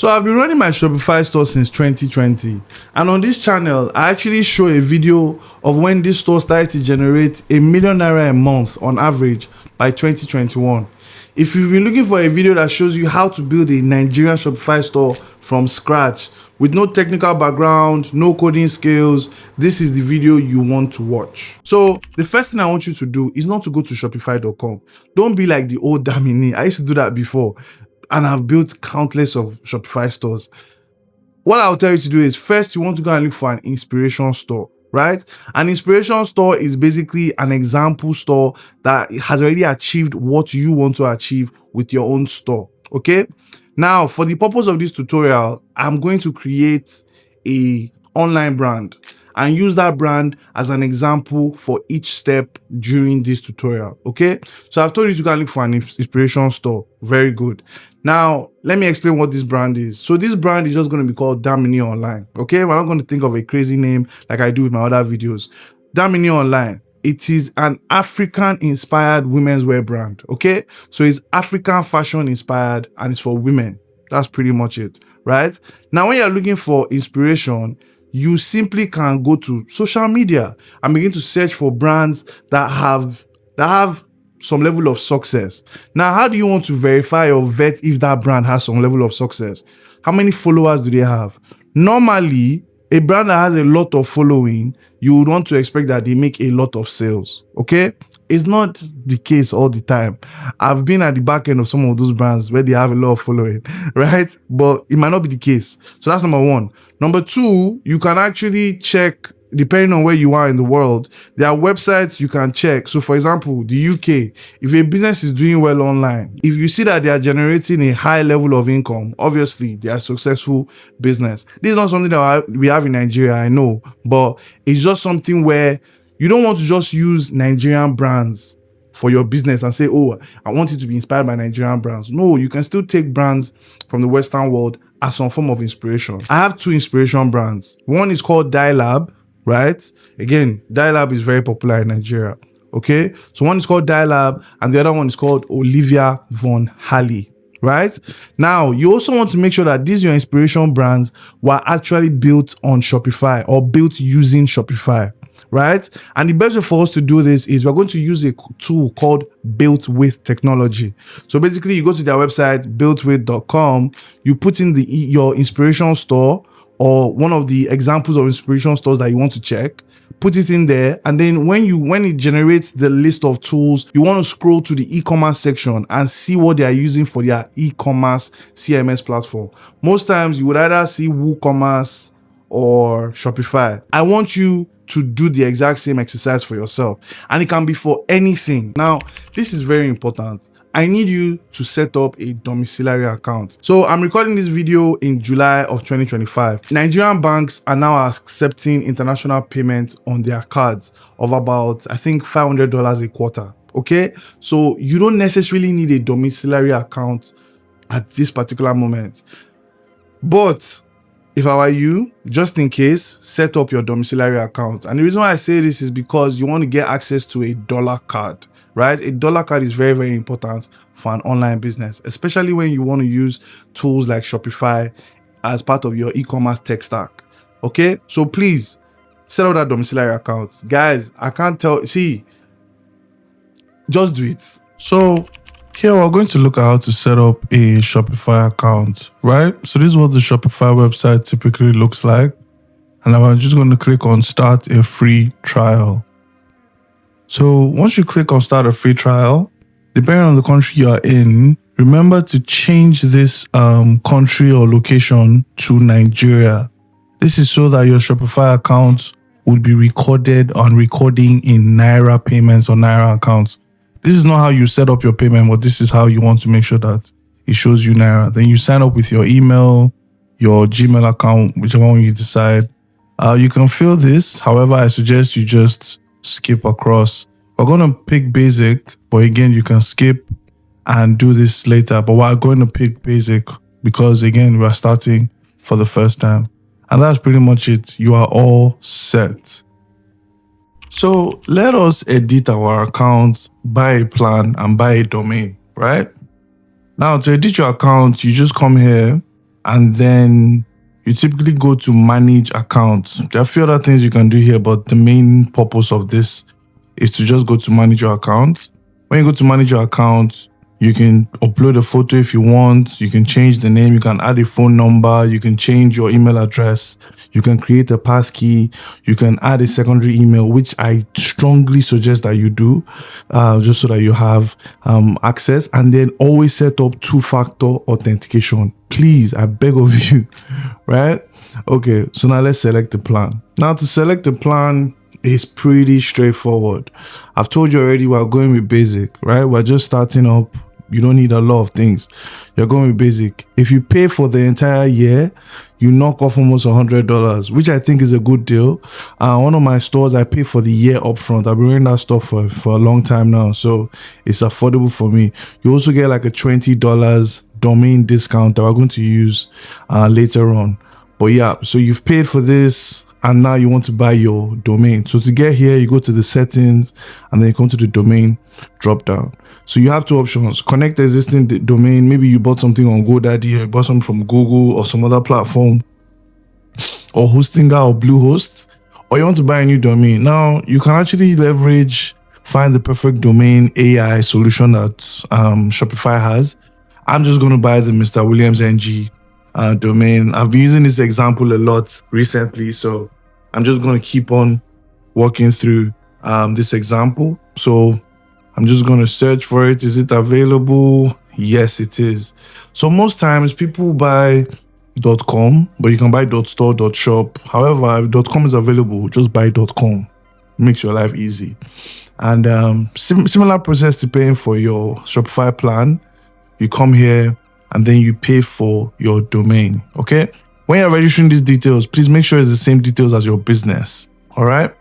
So I've been running my Shopify store since 2020, and on this channel I actually show a video of when this store started to generate ₦1 million a month on average by 2021. If you've been looking for a video that shows you how to build a Nigerian Shopify store from scratch with no technical background, no coding skills, this is the video you want to watch. So the first thing I want you to do is not to go to shopify.com. Don't be like the old Damini. I used to do that before, and I've built countless of Shopify stores. What I'll tell you to do is, first you want to go and look for an inspiration store, right? An inspiration store is basically an example store that has already achieved what you want to achieve with your own store, okay? Now, for the purpose of this tutorial, I'm going to create an online brand and use that brand as an example for each step during this tutorial, okay? So I've told you to go and look for an inspiration store. Very good. Now, let me explain what this brand is. So this brand is just going to be called Damini Online, okay? We're not going to think of a crazy name like I do with my other videos. Damini Online. It is an African-inspired women's wear brand, okay? So it's African fashion-inspired and it's for women. That's pretty much it, right? Now, when you're looking for inspiration, you simply can go to social media and begin to search for brands that have some level of success. Now, how do you want to verify or vet if that brand has some level of success? How many followers do they have? Normally, a brand that has a lot of following, you would want to expect that they make a lot of sales, okay? It's not the case all the time. I've been at the back end of some of those brands where they have a lot of following, right? But it might not be the case. So that's number one. Number two, you can actually check, depending on where you are in the world, there are websites you can check. So for example, the UK, if a business is doing well online, if you see that they are generating a high level of income, obviously they are a successful business. This is not something that we have in Nigeria, I know, but it's just something where you don't want to just use Nigerian brands for your business and say, oh, I want it to be inspired by Nigerian brands. No, you can still take brands from the Western world as some form of inspiration. I have two inspiration brands. One is called Dialab, right? Again, Dialab is very popular in Nigeria, okay? So one is called Dialab and the other one is called Olivia Von Halley, right? Now, you also want to make sure that these your inspiration brands were actually built on Shopify or built using Shopify, right? And the best way for us to do this is we're going to use a tool called Built With Technology. So basically, you go to their website, builtwith.com, you put in your inspiration store or one of the examples of inspiration stores that you want to check, put it in there, and then when it generates the list of tools, you want to scroll to the e-commerce section and see what they are using for their e-commerce CMS platform. Most times you would either see WooCommerce or Shopify. I want you to do the exact same exercise for yourself, and it can be for anything. Now, this is very important. I need you to set up a domiciliary account. So I'm recording this video in July of 2025. Nigerian banks are now accepting international payments on their cards of about, I think, $500 a quarter. Okay, so you don't necessarily need a domiciliary account at this particular moment, but if I were you, just in case, set up your domiciliary account. And the reason why I say this is because you want to get access to a dollar card, right? A dollar card is very, very important for an online business, especially when you want to use tools like Shopify as part of your e-commerce tech stack. Okay, so please set up that domiciliary account. Guys, I can't tell, see, just do it. So here we're going to look at how to set up a Shopify account, right? So this is what the Shopify website typically looks like. And I'm just going to click on start a free trial. So once you click on start a free trial, depending on the country you are in, remember to change this country or location to Nigeria. This is so that your Shopify account would be recording in Naira payments or Naira accounts. This is not how you set up your payment, but this is how you want to make sure that it shows you Naira. Then you sign up with your email, your Gmail account, whichever one you decide. You can fill this. However, I suggest you just skip across. We're going to pick basic, but again, you can skip and do this later. But we're going to pick basic because, again, we're starting for the first time. And that's pretty much it. You are all set. So let us edit our account, buy a plan and buy a domain, right? Now to edit your account, you just come here and then you typically go to manage accounts. There are a few other things you can do here, but the main purpose of this is to just go to manage your account. When you go to manage your account, you can upload a photo if you want. You can change the name. You can add a phone number. You can change your email address. You can create a passkey. You can add a secondary email, which I strongly suggest that you do, just so that you have access. And then always set up two-factor authentication. Please, I beg of you, right? Okay, so now let's select the plan. Now to select the plan, it's pretty straightforward. I've told you already, we're going with basic, right? We're just starting up. You don't need a lot of things. You're going with basic. If you pay for the entire year, you knock off almost $100, which I think is a good deal. One of my stores, I pay for the year upfront. I've been wearing that stuff for a long time now, so it's affordable for me. You also get like a $20 domain discount that we're going to use later on. But yeah, so you've paid for this, and now you want to buy your domain. So to get here, you go to the settings, and then you come to the domain drop down. So you have two options: connect the existing domain. Maybe you bought something on GoDaddy, or you bought something from Google or some other platform, or Hostinger or Bluehost, or you want to buy a new domain. Now you can actually find the perfect domain AI solution that Shopify has. I'm just going to buy the Mr. Williams NG domain. I've been using this example a lot recently, so I'm just going to keep on walking through this example. So I'm just going to search for it. Is it available? Yes, it is. So most times people buy .com, but you can buy .store, .shop. However, if .com is available, just buy .com. Makes your life easy. And similar process to paying for your Shopify plan. You come here and then you pay for your domain, okay? When you're registering these details, please make sure it's the same details as your business, all right?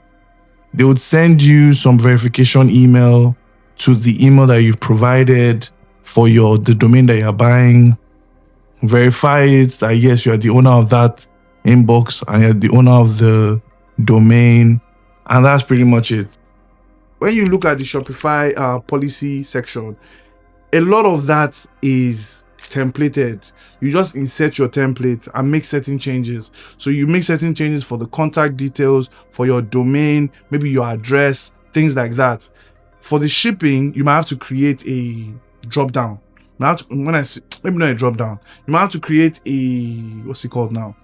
They would send you some verification email to the email that you've provided for the domain that you're buying. Verify it that yes, you are the owner of that inbox and you're the owner of the domain, and that's pretty much it. When you look at the Shopify policy section, a lot of that is templated. You just insert your template and make certain changes. So you make certain changes for the contact details, for your domain, maybe your address, things like that. For the shipping, you might have to create a drop down. Maybe not a drop down. You might have to create what's it called now?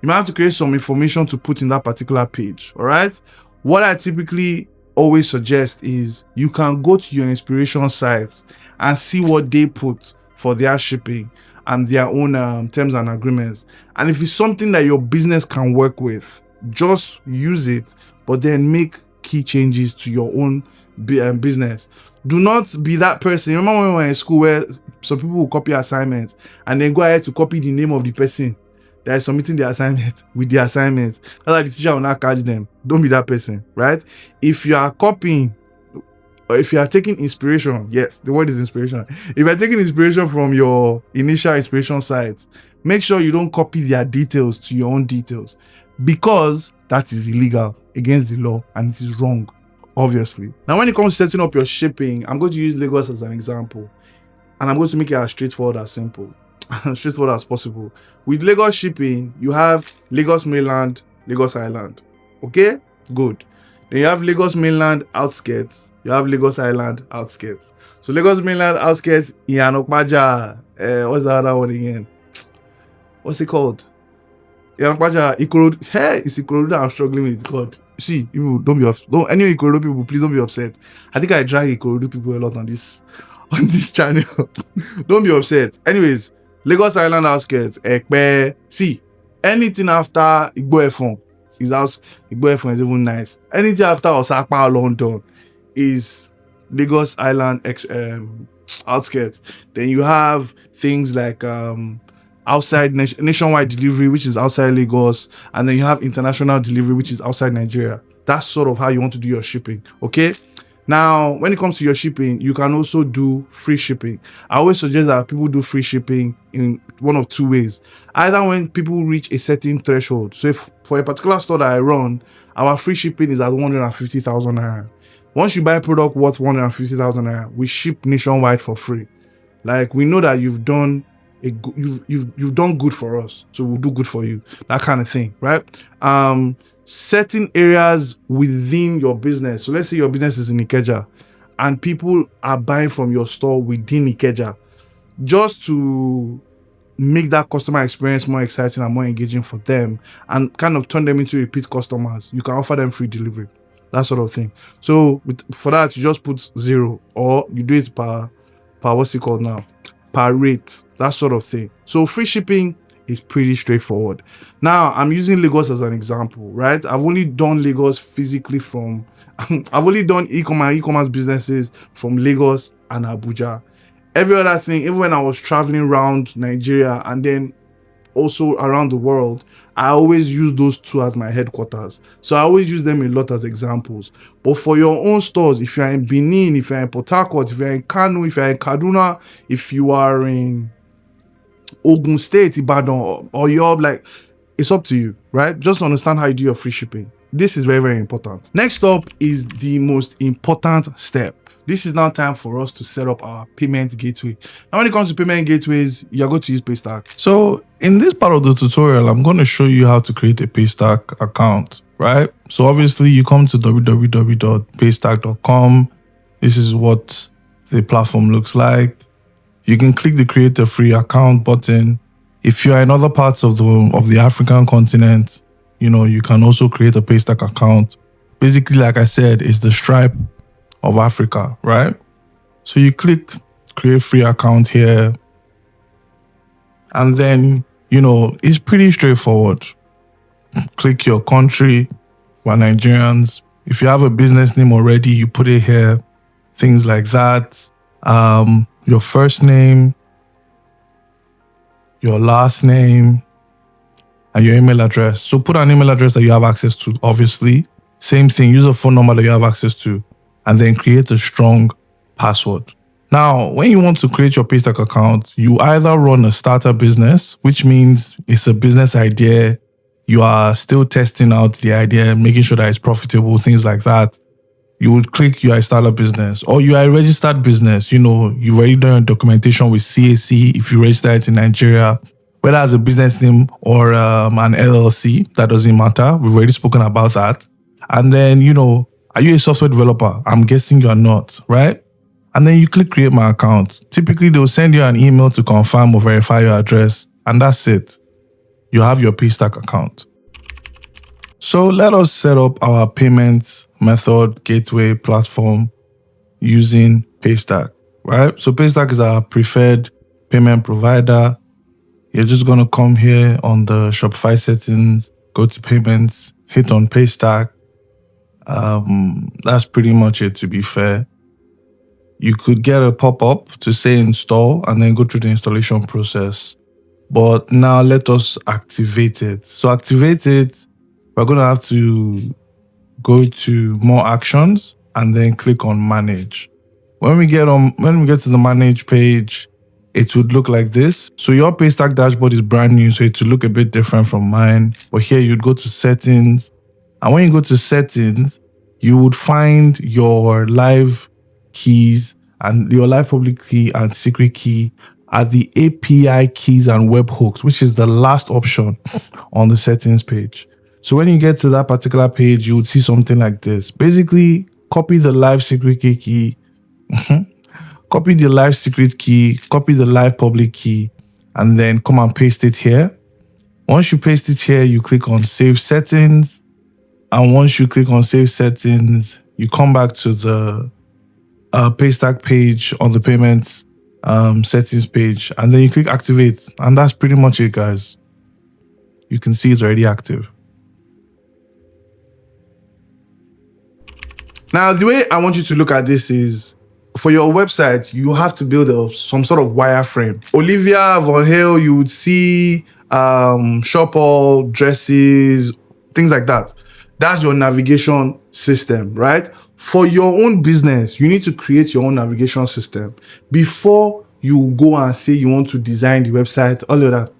You might have to create some information to put in that particular page. All right. What I typically always suggest is you can go to your inspiration sites and see what they put for their shipping and their own terms and agreements. And if it's something that your business can work with, just use it, but then make key changes to your own business. Do not be that person. Remember when we were in school where some people will copy assignments and then go ahead to copy the name of the person that is submitting the assignment with the assignment. That's why the teacher will not catch them. Don't be that person, right? If you are copying, or if you are taking inspiration, yes, the word is inspiration. If you are taking inspiration from your initial inspiration sites, make sure you don't copy their details to your own details, because that is illegal against the law and it is wrong, obviously. Now, when it comes to setting up your shipping, I'm going to use Lagos as an example, and I'm going to make it as straightforward as simple. Straightforward as possible. With Lagos shipping, you have Lagos mainland, Lagos island. Okay, good. Then you have Lagos mainland outskirts, you have Lagos island outskirts. So Lagos mainland outskirts, Iyanokpaja, what's the other one again? What's it called? Iyanokpaja, Ikorodu. Hey, it's Ikorodu that I'm struggling with. God, see, people don't be upset. Any Ikorodu people, please don't be upset. I think I drag Ikorodu people a lot on this channel. Don't be upset. Anyways, Lagos Island outskirts, Ekpe. See, anything after Igbo Efon is out. Igbo Efon is even nice. Anything after Osapa, London is Lagos Island outskirts. Then you have things like outside nationwide delivery, which is outside Lagos, and then you have international delivery, which is outside Nigeria. That's sort of how you want to do your shipping. Okay. Now, when it comes to your shipping, you can also do free shipping. I always suggest that people do free shipping in one of two ways. Either when people reach a certain threshold. So if for a particular store that I run, our free shipping is at 150,000 naira. Once you buy a product worth 150,000 naira, we ship nationwide for free. Like, we know that you've done you've done good for us, so we'll do good for you. That kind of thing, right? Certain areas within your business. So let's say your business is in Ikeja and people are buying from your store within Ikeja, just to make that customer experience more exciting and more engaging for them and kind of turn them into repeat customers. You can offer them free delivery, that sort of thing. So for that, you just put 0, or you do it per what's it called now? Per rate, that sort of thing. So free shipping is pretty straightforward. Now, I'm using Lagos as an example, right? I've only done Lagos physically from, I've only done e-commerce businesses from Lagos and Abuja. Every other thing, even when I was traveling around Nigeria and then also around the world, I always use those two as my headquarters. So I always use them a lot as examples. But for your own stores, if you're in Benin, if you're in Port Harcourt, if you're in Kano, if you're in Kaduna, if you are in Ogun State, Ibadan, or you're like, it's up to you, right? Just understand how you do your free shipping. This is very, very important. Next up is the most important step. This is now time for us to set up our payment gateway. Now, when it comes to payment gateways, you're going to use Paystack. So in this part of the tutorial, I'm going to show you how to create a Paystack account, right? So obviously you come to www.paystack.com. This is what the platform looks like. You can click the create a free account button. If you are in other parts of the African continent, you can also create a Paystack account. Basically, like I said, it's the Stripe of Africa, right? So you click create free account here, and then it's pretty straightforward. Click your country. We're Nigerians. If you have a business name already, you put it here. Things like that. Your first name, your last name, and your email address. So put an email address that you have access to, obviously. Same thing, use a phone number that you have access to, and then create a strong password. Now, when you want to create your Paystack account, you either run a starter business, which means it's a business idea. You are still testing out the idea, making sure that it's profitable, things like that. You would click you are a starter business, or you are a registered business. You've already done your documentation with CAC if you register it in Nigeria, whether as a business name or an LLC, that doesn't matter. We've already spoken about that. And then, are you a software developer? I'm guessing you're not, right? And then you click create my account. Typically, they'll send you an email to confirm or verify your address, and that's it. You have your Paystack account. So let us set up our payment method gateway platform using Paystack, right? So Paystack is our preferred payment provider. You're just going to come here on the Shopify settings, go to payments, hit on Paystack. That's pretty much it, to be fair. You could get a pop-up to say install and then go through the installation process. But now let us activate it. So activate it, we're going to have to go to more actions and then click on manage. When we get to the manage page, it would look like this. So your Paystack dashboard is brand new, so it will look a bit different from mine. But here you'd go to settings. And when you go to settings, you would find your live keys and your live public key and secret key at the API keys and webhooks, which is the last option on the settings page. So when you get to that particular page, you would see something like this. Basically, copy the live secret key, copy the live secret key, copy the live public key, and then come and paste it here. Once you paste it here, you click on save settings. And once you click on save settings, you come back to the Paystack page on the payments settings page, and then you click activate. And that's pretty much it, guys. You can see it's already active. Now, the way I want you to look at this is, for your website, you have to build some sort of wireframe. Olivia Von Hale, you would see shop all, dresses, things like that. That's your navigation system, right? For your own business, you need to create your own navigation system before you go and say you want to design the website, all of that.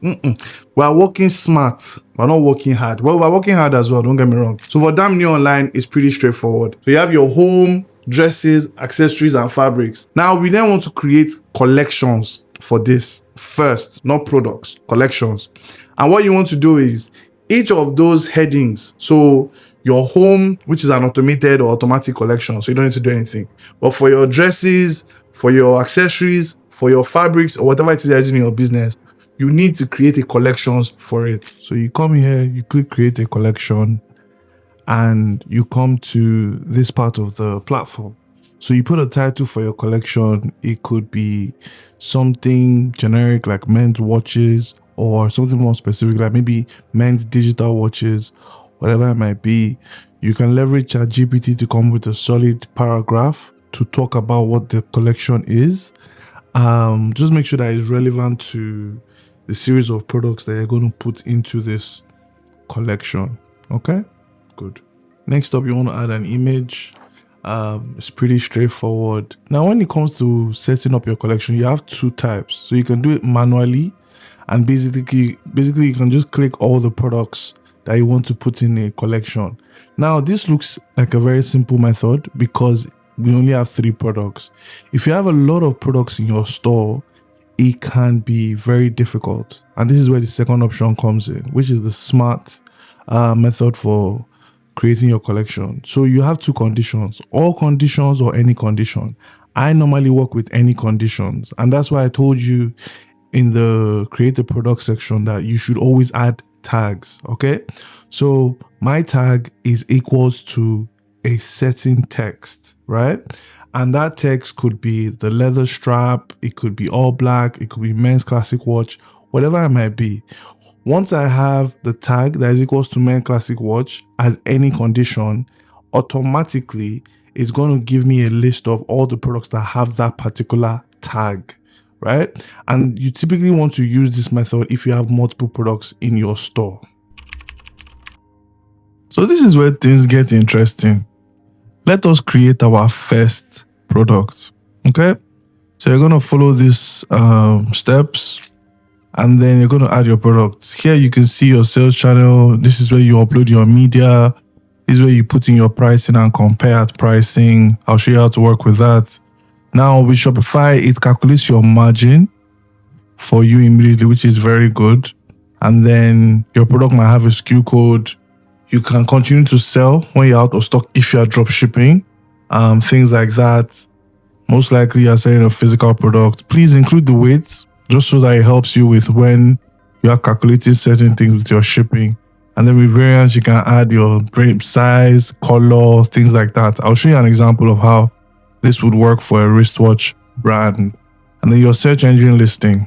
We are working smart. We're not working hard. Well, we're working hard as well, don't get me wrong. So for Damini Online, it's pretty straightforward. So you have your home, dresses, accessories, and fabrics. Now we then want to create collections for this first, not products, collections. And what you want to do is each of those headings, so your home, which is an automated or automatic collection, so you don't need to do anything. But for your dresses, for your accessories, for your fabrics, or whatever it is you're doing in your business, you need to create a collections for it. So you come here, you click create a collection, and you come to this part of the platform. So you put a title for your collection. It could be something generic like men's watches, or something more specific like maybe men's digital watches, whatever it might be. You can leverage ChatGPT to come with a solid paragraph to talk about what the collection is. Just make sure that it's relevant to the series of products that you're going to put into this collection. Okay, good. Next up, you want to add an image. It's pretty straightforward. Now, when it comes to setting up your collection, you have two types. So you can do it manually, and basically you can just click all the products that you want to put in a collection. Now, this looks like a very simple method because we only have 3 products. If you have a lot of products in your store, it can be very difficult. And this is where the second option comes in, which is the smart method for creating your collection. So you have 2 conditions, all conditions or any condition. I normally work with any conditions. And that's why I told you in the create a product section that you should always add tags. Okay. So my tag is equals to a certain text, right? And that text could be the leather strap, it could be all black, it could be men's classic watch, whatever it might be. Once I have the tag that is equals to men's classic watch as any condition, automatically it's going to give me a list of all the products that have that particular tag, right? And you typically want to use this method if you have multiple products in your store. So this is where things get interesting. Let us create our first product. Okay. So you're going to follow these steps, and then you're going to add your products. Here you can see your sales channel. This is where you upload your media. This is where you put in your pricing and compare at pricing. I'll show you how to work with that. Now with Shopify, it calculates your margin for you immediately, which is very good. And then your product might have a SKU code. You can continue to sell when you're out of stock if you are drop shipping, things like that. Most likely you're selling a physical product. Please include the weight just so that it helps you with when you are calculating certain things with your shipping. And then with variants, you can add your size, color, things like that. I'll show you an example of how this would work for a wristwatch brand. And then your search engine listing.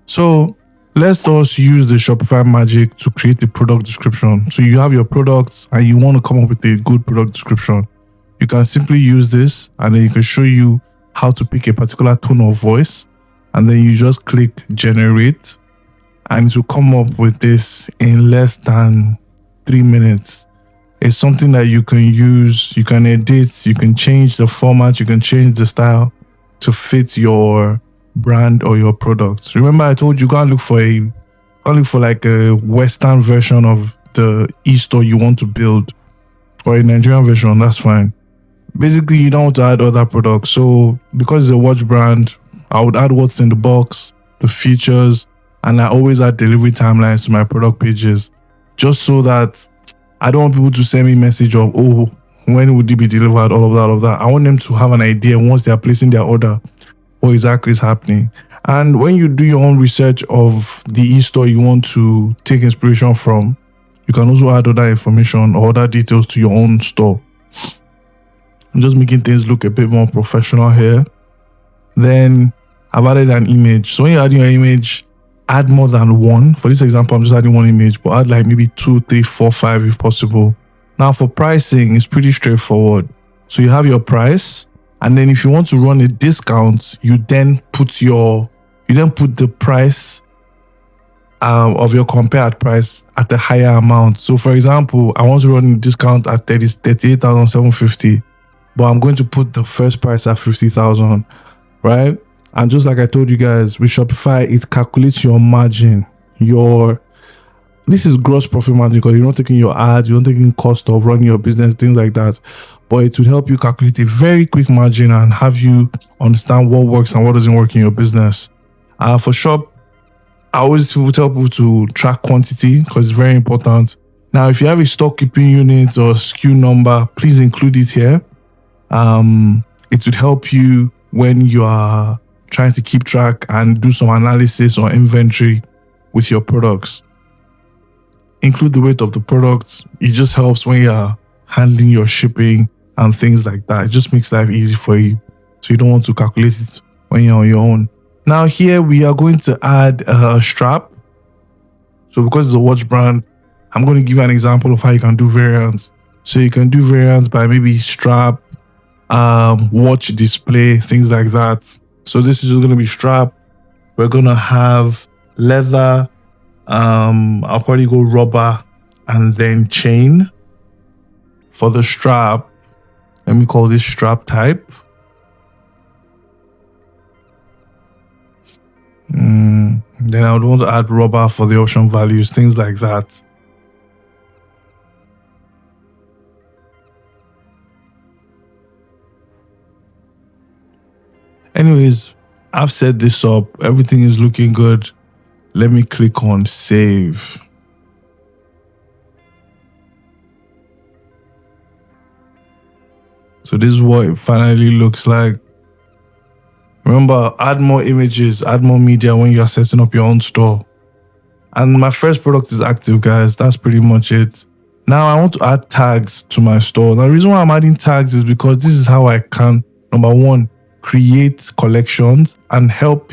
So let's just use the Shopify magic to create a product description. So you have your products and you want to come up with a good product description. You can simply use this, and then you can show you how to pick a particular tone of voice. And then you just click generate, and it will come up with this in less than 3 minutes. It's something that you can use, you can edit, you can change the format, you can change the style to fit your brand or your products. Remember, I told you can't look for like a Western version of the e-store you want to build, or a Nigerian version. That's fine. Basically, you don't want to add other products. So because it's a watch brand, I would add what's in the box, the features, and I always add delivery timelines to my product pages, just so that I don't want people to send me a message of, oh, when would it be delivered, all of that. I want them to have an idea once they are placing their order what exactly is happening. And when you do your own research of the e-store you want to take inspiration from, you can also add other information or other details to your own store. I'm just making things look a bit more professional here. Then I've added an image. So when you're adding your image, add more than one. For this example, I'm just adding one image, but add like maybe 2, 3, 4, 5 if possible. Now for pricing, it's pretty straightforward. So you have your price, and then if you want to run a discount, you then put the price of your compared price at a higher amount. So for example, I want to run a discount at 38,750, but I'm going to put the first price at 50,000, right? And just like I told you guys, with Shopify, it calculates your margin. This is gross profit margin because you're not taking your ads, you're not taking cost of running your business, things like that. But it will help you calculate a very quick margin and have you understand what works and what doesn't work in your business. For shop, I always tell people to track quantity because it's very important. Now, if you have a stock keeping unit or SKU number, please include it here. It would help you when you are trying to keep track and do some analysis or inventory with your products. Include the weight of the products. It just helps when you're handling your shipping and things like that. It just makes life easy for you. So you don't want to calculate it when you're on your own. Now here we are going to add a strap. So because it's a watch brand, I'm going to give you an example of how you can do variants. So you can do variants by maybe strap, watch display, things like that. So this is just going to be strap. We're going to have leather. I'll probably go rubber and then chain. For the strap, let me call this strap type. Then I would want to add rubber for the option values, things like that. Anyways, I've set this up. Everything is looking good. Let me click on save. So this is what it finally looks like. Remember, add more images, add more media when you are setting up your own store. And my first product is active, guys. That's pretty much it. Now I want to add tags to my store. Now the reason why I'm adding tags is because this is how I can, number one, create collections and help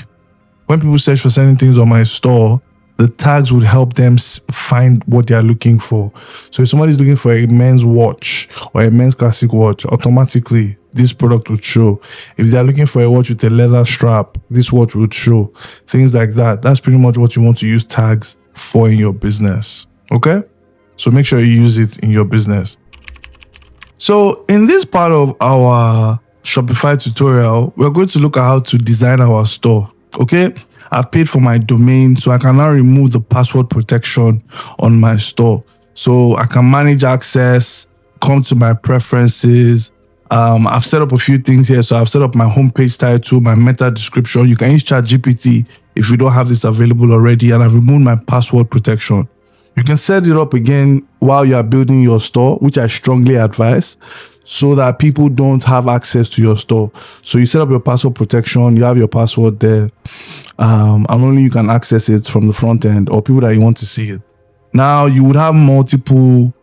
when people search for certain things on my store. The tags would help them find what they are looking for. So if somebody's looking for a men's watch or a men's classic watch, automatically this product would show. If they're looking for a watch with a leather strap, this watch would show. Things like that. That's pretty much what you want to use tags for in your business. Okay? So make sure you use it in your business. So in this part of our Shopify tutorial, we're going to look at how to design our store. Okay? I've paid for my domain, so I can now remove the password protection on my store. So I can manage access, come to my preferences. I've set up a few things here. So I've set up my homepage title, my meta description. You can use ChatGPT if you don't have this available already. And I've removed my password protection. You can set it up again while you are building your store, which I strongly advise, so that people don't have access to your store. So you set up your password protection, you have your password there, and only you can access it from the front end or people that you want to see it. Now you would have multiple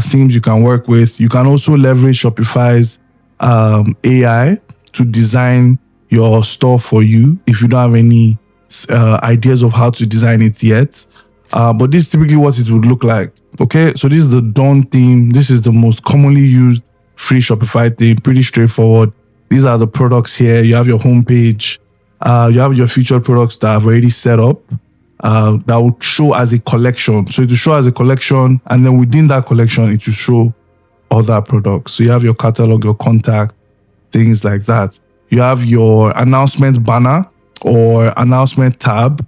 themes you can work with. You can also leverage Shopify's AI to design your store for you if you don't have any ideas of how to design it yet. But this is typically what it would look like. Okay, so this is the Dawn theme. This is the most commonly used free Shopify theme. Pretty straightforward. These are the products here. You have your homepage. You have your featured products that I've already set up that will show as a collection. So it will show as a collection, and then within that collection, it will show other products. So you have your catalog, your contact, things like that. You have your announcement banner or announcement tab.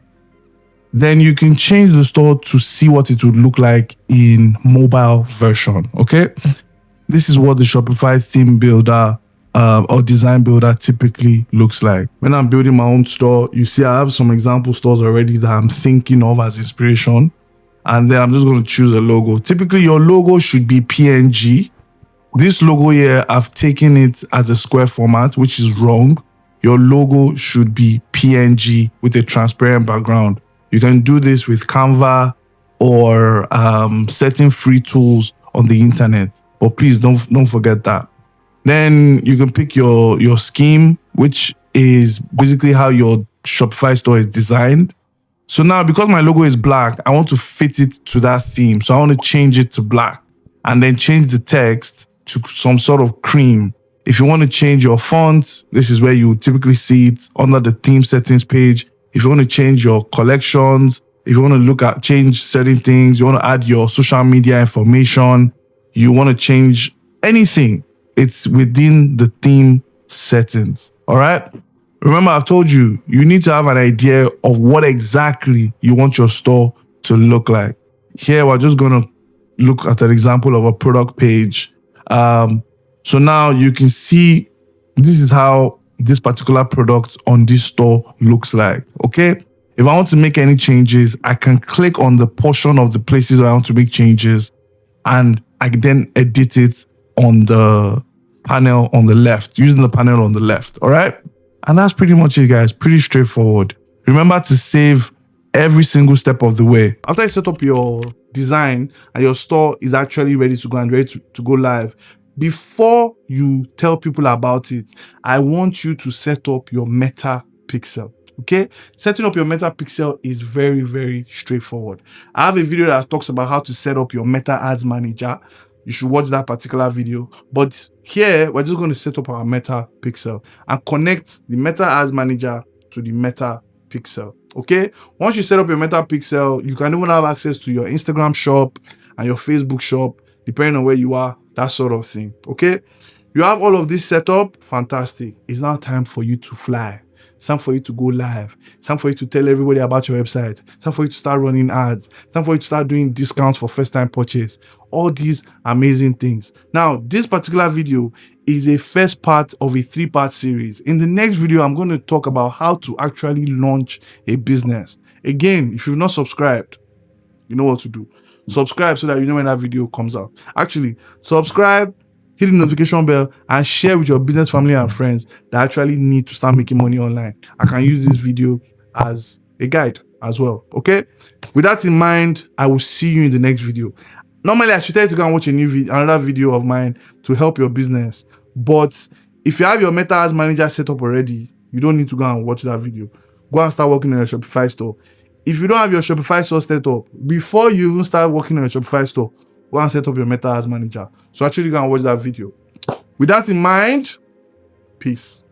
Then you can change the store to see what it would look like in mobile version. Okay. This is what the Shopify theme builder or design builder typically looks like. When I'm building my own store, you see I have some example stores already that I'm thinking of as inspiration. And then I'm just going to choose a logo. Typically, your logo should be PNG. This logo here, I've taken it as a square format, which is wrong. Your logo should be PNG with a transparent background. You can do this with Canva or certain free tools on the internet. But please don't forget that. Then you can pick your scheme, which is basically how your Shopify store is designed. So now, because my logo is black, I want to fit it to that theme. So I want to change it to black and then change the text to some sort of cream. If you want to change your font, this is where you typically see it under the theme settings page. If you want to change your collections, if you want to change certain things, you want to add your social media information, you want to change anything, it's within the theme settings. All right. Remember, I've told you, you need to have an idea of what exactly you want your store to look like. Here, we're just going to look at an example of a product page. So now you can see this is how this particular product on this store looks like. Okay. If I want to make any changes, I can click on the portion of the places where I want to make changes, and I can then edit it on the panel on the left, using the panel on the left. All right. And that's pretty much it, guys. Pretty straightforward. Remember to save every single step of the way. After you set up your design and your store is actually ready to go and ready to go live, before you tell people about it, I want you to set up your meta pixel. Okay, setting up your meta pixel is very, very straightforward. I have a video that talks about how to set up your meta ads manager. You should watch that particular video. But here, we're just going to set up our meta pixel and connect the meta ads manager to the meta pixel. Okay, once you set up your meta pixel, you can even have access to your Instagram shop and your Facebook shop, depending on where you are, that sort of thing. Okay, you have all of this set up. Fantastic. It's now time for you to fly. It's time for you to go live. It's time for you to tell everybody about your website. It's time for you to start running ads. It's time for you to start doing discounts for first-time purchase. All these amazing things. Now, this particular video is a first part of a 3-part series. In the next video, I'm going to talk about how to actually launch a business. Again, if you've not subscribed, you know what to do. Subscribe so that you know when that video comes out. Actually, subscribe, hit the notification bell, and share with your business family and friends that actually need to start making money online. I can use this video as a guide as well. Okay, with that in mind, I will see you in the next video. Normally I should tell you to go and watch another video of mine to help your business, but if you have your meta ads manager set up already, you don't need to go and watch that video. Go and start working on your Shopify store. If you don't have your Shopify store set up, before you even start working on your Shopify store, go and set up your meta ads manager. So actually go and watch that video. With that in mind, peace.